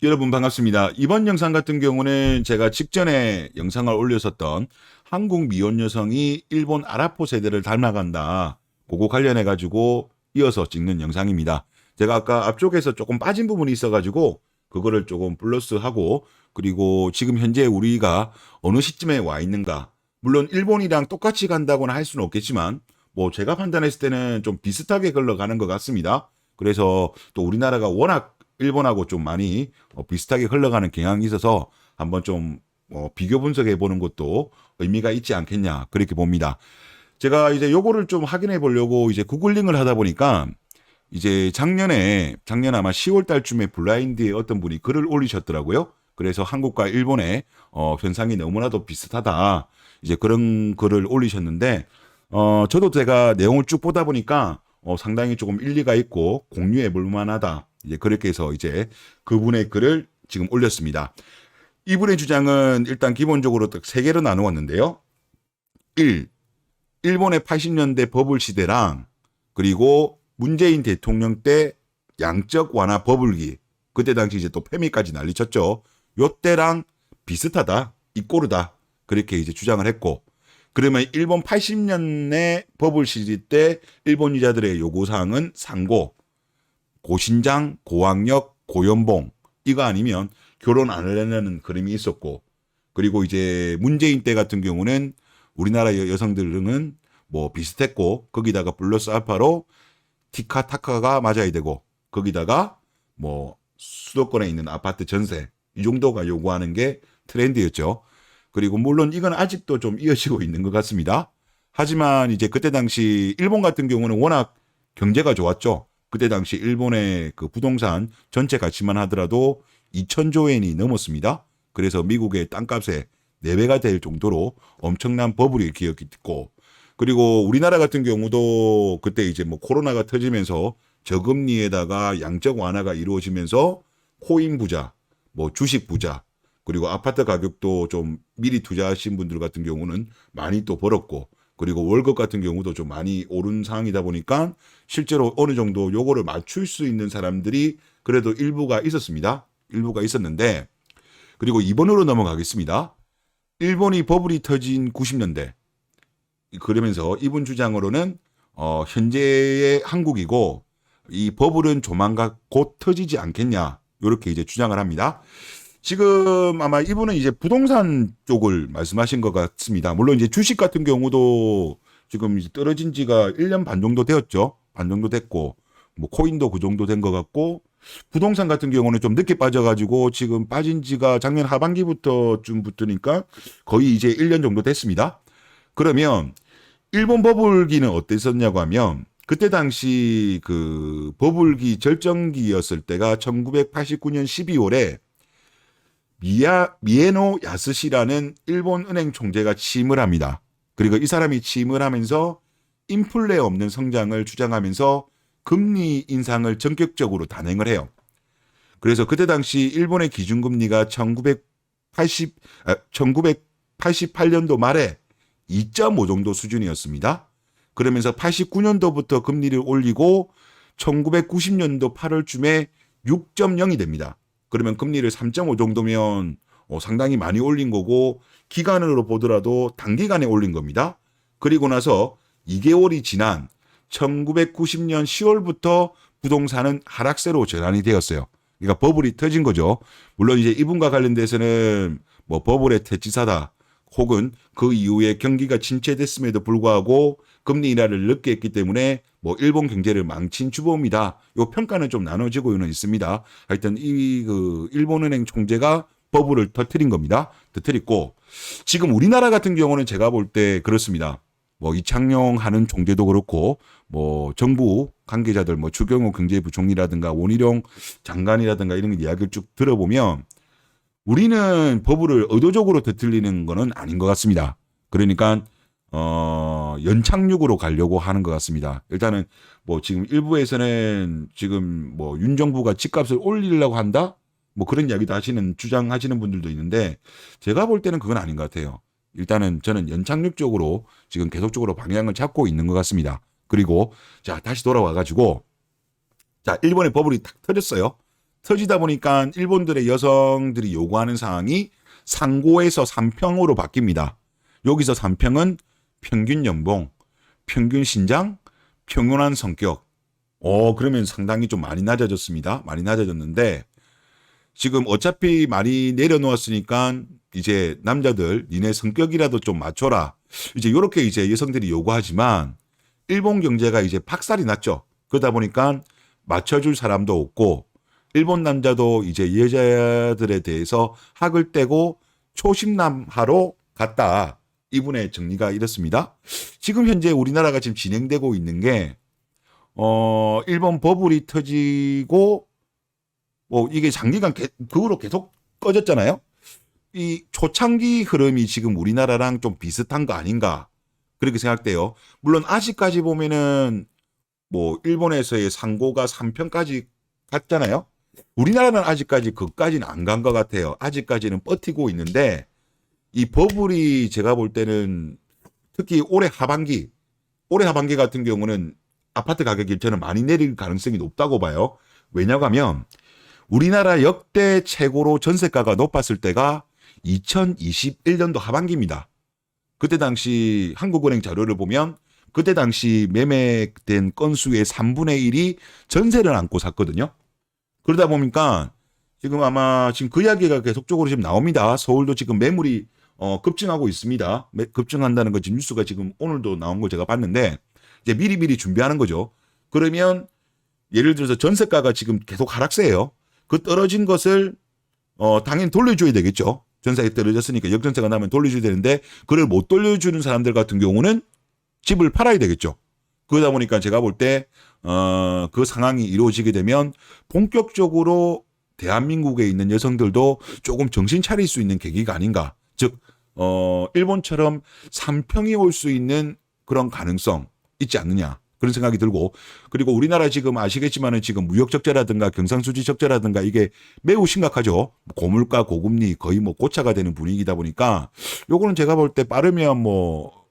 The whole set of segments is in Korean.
여러분 반갑습니다. 이번 영상 같은 경우는 제가 직전에 영상을 올렸었던 한국 미혼 여성이 일본 아라포 세대를 닮아간다. 그거 관련해 가지고 이어서 찍는 영상입니다. 제가 아까 앞쪽에서 조금 빠진 부분이 있어가지고 그거를 조금 플러스하고, 그리고 지금 현재 우리가 어느 시점에 와 있는가. 물론 일본이랑 똑같이 간다고는 할 수는 없겠지만 뭐 제가 판단했을 때는 좀 비슷하게 흘러가는 것 같습니다. 그래서 또 우리나라가 워낙 일본하고 좀 많이 비슷하게 흘러가는 경향이 있어서 한번 좀 비교 분석해 보는 것도 의미가 있지 않겠냐, 그렇게 봅니다. 제가 이제 요거를 좀 확인해 보려고 이제 구글링을 하다 보니까 이제 작년 아마 10월 달쯤에 블라인드에 어떤 분이 글을 올리셨더라고요. 그래서 한국과 일본의 현상이 너무나도 비슷하다, 이제 그런 글을 올리셨는데, 저도 제가 내용을 쭉 보다 보니까 상당히 조금 일리가 있고 공유해 볼 만하다, 이제 그렇게 해서 이제 그분의 글을 지금 올렸습니다. 이분의 주장은 일단 기본적으로 딱 세 개로 나누었는데요. 1. 일본의 80년대 버블 시대랑, 그리고 문재인 대통령 때 양적 완화 버블기, 그때 당시 이제 또 패미까지 난리쳤죠. 요때랑 비슷하다, 이꼬르다, 그렇게 이제 주장을 했고, 그러면 일본 80년대 버블 시대 때 일본 여자들의 요구사항은 상고, 고신장, 고학력, 고연봉, 이거 아니면 결혼 안 하려는 그림이 있었고, 그리고 이제 문재인 때 같은 경우는 우리나라 여성들은 뭐 비슷했고, 거기다가 플러스 알파로 티카타카가 맞아야 되고, 거기다가 뭐 수도권에 있는 아파트 전세, 이 정도가 요구하는 게 트렌드였죠. 그리고 물론 이건 아직도 좀 이어지고 있는 것 같습니다. 하지만 이제 그때 당시 일본 같은 경우는 워낙 경제가 좋았죠. 그때 당시 일본의 그 부동산 전체 가치만 하더라도 2천조 엔이 넘었습니다. 그래서 미국의 땅값의 4배가 될 정도로 엄청난 버블이 기억했고, 그리고 우리나라 같은 경우도 그때 이제 뭐 코로나가 터지면서 저금리에다가 양적 완화가 이루어지면서 코인 부자, 뭐 주식 부자, 그리고 아파트 가격도 좀 미리 투자하신 분들 같은 경우는 많이 또 벌었고, 그리고 월급 같은 경우도 좀 많이 오른 상황이다 보니까 실제로 어느 정도 요거를 맞출 수 있는 사람들이 그래도 일부가 있었습니다. 일부가 있었는데, 그리고 2번으로 넘어가겠습니다. 일본이 버블이 터진 90년대. 그러면서 이분 주장으로는 현재의 한국이고 이 버블은 조만간 곧 터지지 않겠냐, 이렇게 이제 주장을 합니다. 지금 아마 이분은 이제 부동산 쪽을 말씀하신 것 같습니다. 물론 이제 주식 같은 경우도 지금 이제 떨어진 지가 1년 반 정도 되었죠. 반 정도 됐고, 뭐 코인도 그 정도 된 것 같고, 부동산 같은 경우는 좀 늦게 빠져가지고 지금 빠진 지가 작년 하반기부터 좀 붙으니까 거의 이제 1년 정도 됐습니다. 그러면 일본 버블기는 어땠었냐고 하면, 그때 당시 그 버블기 절정기였을 때가 1989년 12월에 미에노 야스시라는 일본 은행 총재가 취임을 합니다. 그리고 이 사람이 취임을 하면서 인플레 없는 성장을 주장하면서 금리 인상을 전격적으로 단행을 해요. 그래서 그때 당시 일본의 기준금리가 1988년도 말에 2.5 정도 수준이었습니다. 그러면서 89년도부터 금리를 올리고 1990년도 8월쯤에 6.0이 됩니다. 그러면 금리를 3.5 정도면 상당히 많이 올린 거고, 기간으로 보더라도 단기간에 올린 겁니다. 그리고 나서 2개월이 지난 1990년 10월부터 부동산은 하락세로 전환이 되었어요. 그러니까 버블이 터진 거죠. 물론 이제 이분과 관련돼서는 뭐 버블의 퇴치사다, 혹은 그 이후에 경기가 침체됐음에도 불구하고 금리 인하를 늦게 했기 때문에 뭐 일본 경제를 망친 주범이다, 요 평가는 좀 나눠지고는 있습니다. 하여튼 이 그 일본은행 총재가 버블을 터뜨린 겁니다. 터뜨렸고, 지금 우리나라 같은 경우는 제가 볼 때 그렇습니다. 뭐 이창용 하는 총재도 그렇고, 뭐 정부 관계자들, 뭐 추경호 경제부총리라든가 원희룡 장관이라든가 이런 이야기를 쭉 들어보면 우리는 버블을 의도적으로 터뜨리는 거는 아닌 것 같습니다. 그러니까 연착륙으로 가려고 하는 것 같습니다. 일단은 뭐 지금 일부에서는 지금 뭐 윤 정부가 집값을 올리려고 한다, 뭐 그런 이야기도 주장하시는 분들도 있는데, 제가 볼 때는 그건 아닌 것 같아요. 일단은 저는 연착륙 쪽으로 지금 계속적으로 방향을 잡고 있는 것 같습니다. 그리고 자, 다시 돌아와 가지고, 자, 일본의 버블이 탁 터졌어요. 터지다 보니까 일본들의 여성들이 요구하는 사항이 상고에서 삼평으로 바뀝니다. 여기서 삼평은 평균 연봉, 평균 신장, 평온한 성격. 그러면 상당히 좀 많이 낮아졌습니다. 많이 낮아졌는데 지금 어차피 많이 내려놓았으니까 이제 남자들 니네 성격이라도 좀 맞춰라. 이제 이렇게 이제 여성들이 요구하지만 일본 경제가 이제 박살이 났죠. 그러다 보니까 맞춰줄 사람도 없고 일본 남자도 이제 여자들에 대해서 학을 떼고 초심남하러 갔다. 이분의 정리가 이렇습니다. 지금 현재 우리나라가 지금 진행되고 있는 게 일본 버블이 터지고 뭐 이게 장기간 그거로 계속 꺼졌잖아요. 이 초창기 흐름이 지금 우리나라랑 좀 비슷한 거 아닌가 그렇게 생각돼요. 물론 아직까지 보면은 뭐 일본에서의 상고가 3편까지 갔잖아요. 우리나라는 아직까지 그까지는 안 간 것 같아요. 아직까지는 버티고 있는데 이 버블이 제가 볼 때는 특히 올해 하반기 같은 경우는 아파트 가격이 저는 많이 내릴 가능성이 높다고 봐요. 왜냐고 하면 우리나라 역대 최고로 전세가가 높았을 때가 2021년도 하반기입니다. 그때 당시 한국은행 자료를 보면 그때 당시 매매된 건수의 3분의 1이 전세를 안고 샀거든요. 그러다 보니까 지금 아마 지금 그 이야기가 계속적으로 지금 나옵니다. 서울도 지금 매물이 급증하고 있습니다. 급증한다는 거 지금 뉴스가 지금 오늘도 나온 걸 제가 봤는데 이제 미리미리 준비하는 거죠. 그러면 예를 들어서 전세가가 지금 계속 하락세예요. 그 떨어진 것을 당연히 돌려줘야 되겠죠. 전세가 떨어졌으니까 역전세가 나면 돌려줘야 되는데 그걸 못 돌려주는 사람들 같은 경우는 집을 팔아야 되겠죠. 그러다 보니까 제가 볼 때 그 상황이 이루어지게 되면 본격적으로 대한민국에 있는 여성들도 조금 정신 차릴 수 있는 계기가 아닌가. 즉 일본처럼 삼평이 올 수 있는 그런 가능성 있지 않느냐. 그런 생각이 들고 그리고 우리나라 지금 아시겠지만은 지금 무역 적자라든가 경상수지 적자라든가 이게 매우 심각하죠. 고물가 고금리 거의 뭐 고차가 되는 분위기다 보니까 요거는 제가 볼 때 빠르면 뭐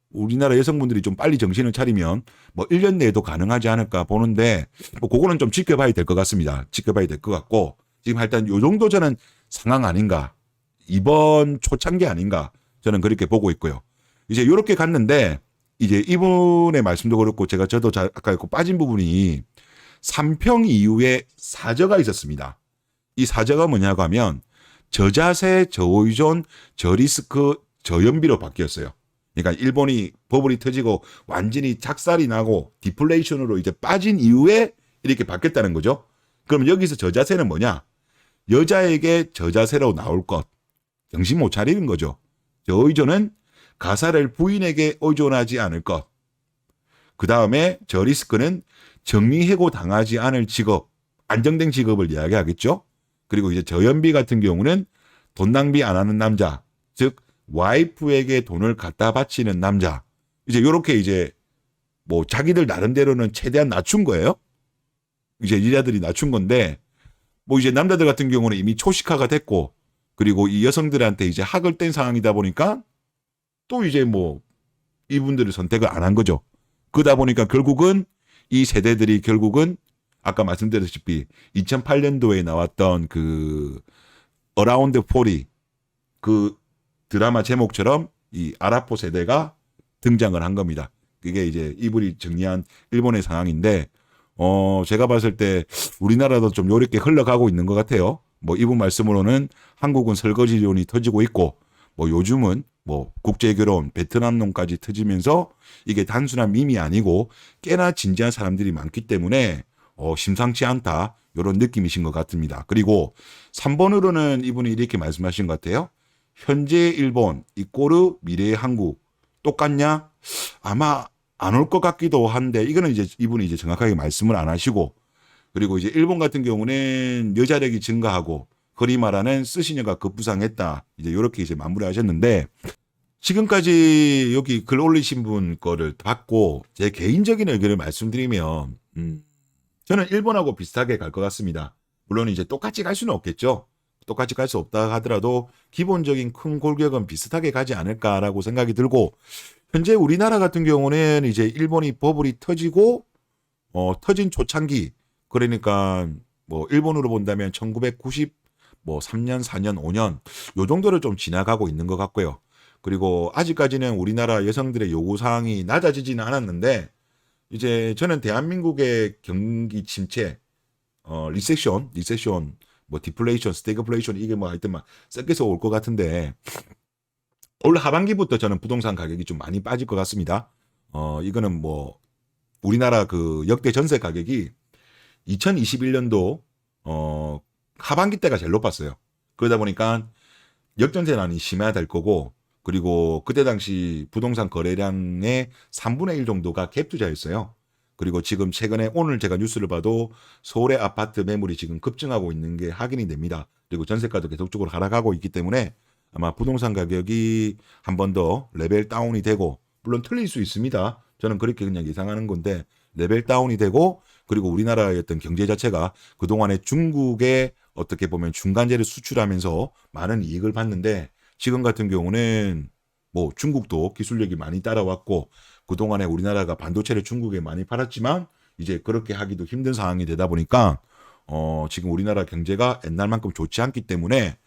우리나라 여성분들이 좀 빨리 정신을 차리면 뭐 1년 내에도 가능하지 않을까 보는데 뭐 그거는 좀 지켜봐야 될 것 같습니다. 지켜봐야 될 것 같고 지금 일단 요 정도 저는 상황 아닌가 이번 초창기 아닌가 저는 그렇게 보고 있고요. 이제 요렇게 갔는데 이제 이분의 말씀도 그렇고 저도 아까 빠진 부분이 3평 이후에 사저가 있었습니다. 이 사저가 뭐냐고 하면 저자세, 저의존, 저리스크, 저연비로 바뀌었어요. 그러니까 일본이 버블이 터지고 완전히 작살이 나고 디플레이션으로 이제 빠진 이후에 이렇게 바뀌었다는 거죠. 그럼 여기서 저자세는 뭐냐? 여자에게 저자세로 나올 것. 정신 못 차리는 거죠. 저의존은 가사를 부인에게 의존하지 않을 것. 그 다음에 저리스크는 정리해고 당하지 않을 직업, 안정된 직업을 이야기하겠죠. 그리고 이제 저연비 같은 경우는 돈 낭비 안 하는 남자, 즉 와이프에게 돈을 갖다 바치는 남자. 이제 요렇게 이제 뭐 자기들 나름대로는 최대한 낮춘 거예요. 이제 여자들이 낮춘 건데 뭐 이제 남자들 같은 경우는 이미 초식화가 됐고 그리고 이 여성들한테 이제 학을 뗀 상황이다 보니까 또 이제 뭐 이분들을 선택을 안 한 거죠. 그러다 보니까 결국은 이 세대들이 결국은 아까 말씀드렸다시피 2008년도에 나왔던 그 어라운드 40 그 드라마 제목처럼 이 아라포 세대가 등장을 한 겁니다. 그게 이제 이분이 정리한 일본의 상황인데 제가 봤을 때 우리나라도 좀 요렇게 흘러가고 있는 것 같아요. 뭐 이분 말씀으로는 한국은 설거지론이 터지고 있고 뭐 요즘은 뭐 국제결혼, 베트남론까지 터지면서 이게 단순한 밈이 아니고 꽤나 진지한 사람들이 많기 때문에 심상치 않다 이런 느낌이신 것 같습니다. 그리고 3번으로는 이분이 이렇게 말씀하신 것 같아요. 현재 일본 이꼬르 미래의 한국 똑같냐? 아마 안 올 것 같기도 한데 이거는 이제 이분이 이제 정확하게 말씀을 안 하시고 그리고 이제 일본 같은 경우는 여자력이 증가하고 거리 말하는 스시녀가 급부상했다. 이제 이렇게 이제 마무리하셨는데 지금까지 여기 글 올리신 분 거를 받고 제 개인적인 의견을 말씀드리면 저는 일본하고 비슷하게 갈 것 같습니다. 물론 이제 똑같이 갈 수는 없겠죠. 똑같이 갈 수 없다 하더라도 기본적인 큰 골격은 비슷하게 가지 않을까라고 생각이 들고 현재 우리나라 같은 경우는 이제 일본이 버블이 터지고 터진 초창기 그러니까 뭐 일본으로 본다면 1990 뭐 3년, 4년, 5년 요 정도를 좀 지나가고 있는 것 같고요. 그리고 아직까지는 우리나라 여성들의 요구 사항이 낮아지지는 않았는데 이제 저는 대한민국의 경기 침체, 리세션, 뭐 디플레이션, 스태그플레이션 이게 뭐 하여튼 막 섞여서 올 것 같은데 올 하반기부터 저는 부동산 가격이 좀 많이 빠질 것 같습니다. 이거는 뭐 우리나라 그 역대 전세 가격이 2021년도 하반기 때가 제일 높았어요. 그러다 보니까 역전세난이 심화될 거고 그리고 그때 당시 부동산 거래량의 3분의 1 정도가 갭 투자였어요. 그리고 지금 최근에 오늘 제가 뉴스를 봐도 서울의 아파트 매물이 지금 급증하고 있는 게 확인이 됩니다. 그리고 전세가도 계속적으로 하락하고 있기 때문에 아마 부동산 가격이 한 번 더 레벨 다운이 되고 물론 틀릴 수 있습니다. 저는 그렇게 그냥 예상하는 건데 레벨 다운이 되고 그리고 우리나라의 어떤 경제 자체가 그동안에 중국에 어떻게 보면 중간재를 수출하면서 많은 이익을 봤는데 지금 같은 경우는 뭐 중국도 기술력이 많이 따라왔고 그동안에 우리나라가 반도체를 중국에 많이 팔았지만 이제 그렇게 하기도 힘든 상황이 되다 보니까 지금 우리나라 경제가 옛날만큼 좋지 않기 때문에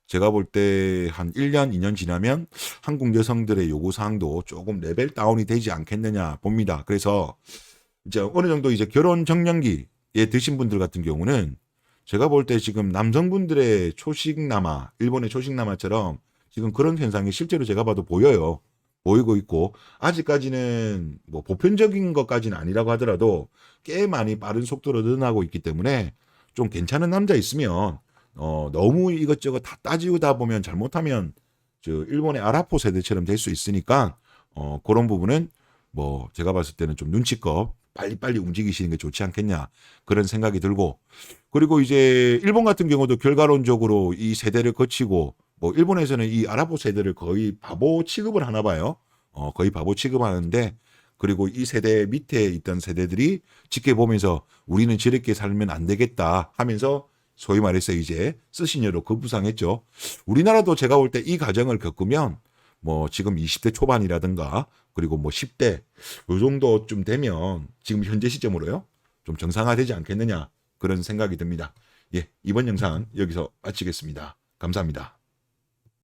제가 볼 때 한 1년, 2년 지나면 한국 여성들의 요구 사항도 조금 레벨 다운이 되지 않겠느냐 봅니다. 그래서 이제 어느 정도 이제 결혼 정년기에 드신 분들 같은 경우는 제가 볼 때 지금 남성분들의 초식남아, 일본의 초식남아처럼 지금 그런 현상이 실제로 제가 봐도 보여요. 보이고 있고 아직까지는 뭐 보편적인 것까지는 아니라고 하더라도 꽤 많이 빠른 속도로 늘어나고 있기 때문에 좀 괜찮은 남자 있으면 너무 이것저것 다 따지다 보면 잘못하면 저 일본의 아라포 세대처럼 될 수 있으니까 그런 부분은 뭐 제가 봤을 때는 좀 눈치껏 빨리빨리 움직이시는 게 좋지 않겠냐 그런 생각이 들고 그리고 이제 일본 같은 경우도 결과론적으로 이 세대를 거치고 뭐 일본에서는 이 아라포 세대를 거의 바보 취급을 하나 봐요. 거의 바보 취급하는데 그리고 이 세대 밑에 있던 세대들이 지켜보면서 우리는 저렇게 살면 안 되겠다 하면서 소위 말해서 이제 스시녀로 급부상했죠. 우리나라도 제가 볼 때 이 과정을 겪으면 뭐 지금 20대 초반이라든가 그리고 뭐 10대 요 정도쯤 되면 지금 현재 시점으로요. 좀 정상화되지 않겠느냐 그런 생각이 듭니다. 예, 이번 영상 여기서 마치겠습니다. 감사합니다.